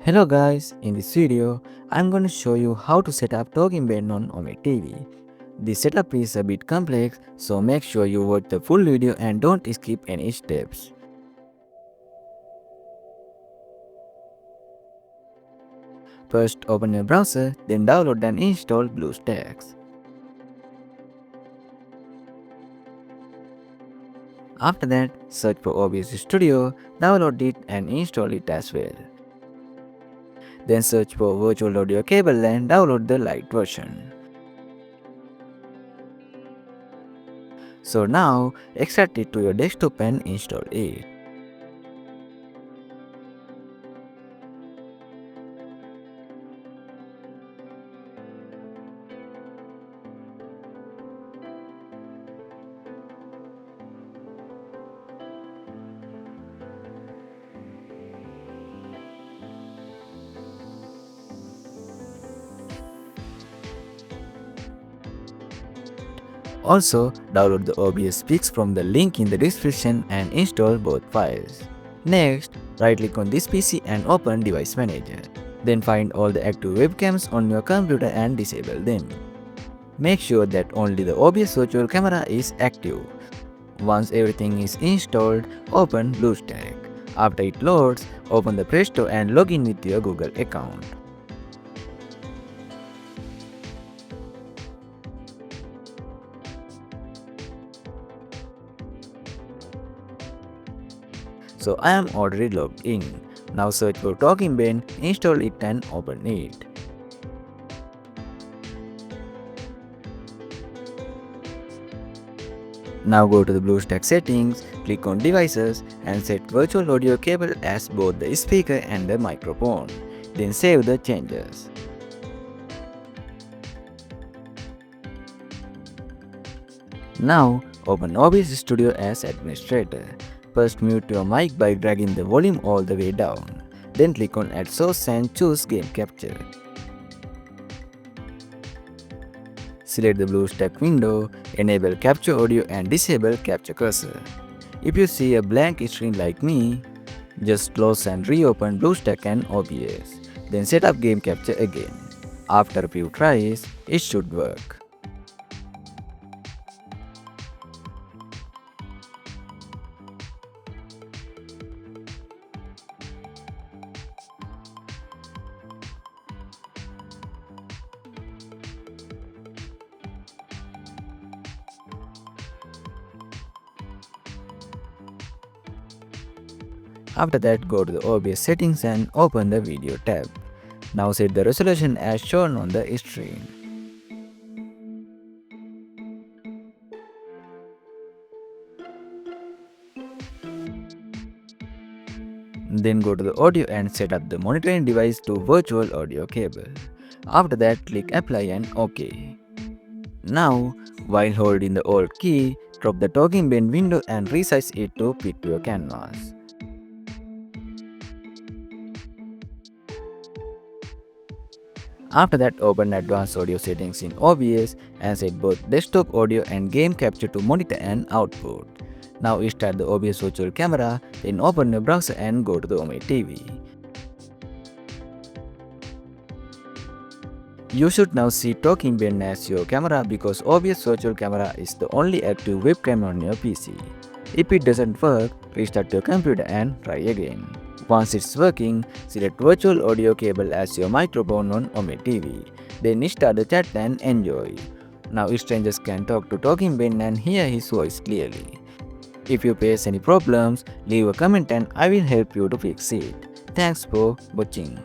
Hello guys, in this video, I'm going to show you how to set up talking bed on Ome TV. This setup is a bit complex, so make sure you watch the full video and don't skip any steps. First open your browser, then download and install BlueStacks. After that, search for OBS Studio, download it and install it as well. Then search for virtual audio cable and download the light version. So now, extract it to your desktop and install it. Also, download the OBS pics from the link in the description and install both files. Next, right-click on this PC and open Device Manager. Then find all the active webcams on your computer and disable them. Make sure that only the OBS virtual camera is active. Once everything is installed, open BlueStack. After it loads, open the Play Store and log in with your Google account. So I am already logged in. Now search for Talking Bed, install it and open it. Now go to the BlueStack settings, click on devices and set virtual audio cable as both the speaker and the microphone. Then save the changes. Now open OBS Studio as administrator. First mute your mic by dragging the volume all the way down. Then click on Add Source and choose Game Capture. Select the BlueStack window, enable Capture Audio and disable Capture Cursor. If you see a blank screen like me, just close and reopen BlueStack and OBS. Then set up Game Capture again. After a few tries, it should work. After that, go to the OBS settings and open the video tab. Now set the resolution as shown on the screen. Then go to the audio and set up the monitoring device to virtual audio cable. After that, click apply and OK. Now, while holding the Alt key, drop the Talking Bed window and resize it to fit your canvas. After that, open advanced audio settings in OBS and set both desktop audio and game capture to monitor and output. Now start the OBS virtual camera, then open the browser and go to the Ome TV. You should now see Talking Bed as your camera because OBS virtual camera is the only active webcam on your PC. If it doesn't work, restart your computer and try again. Once it's working, select virtual audio cable as your microphone on Ome TV. Then start the chat and enjoy. Now strangers can talk to Talking Bed and hear his voice clearly. If you face any problems, leave a comment and I will help you to fix it. Thanks for watching.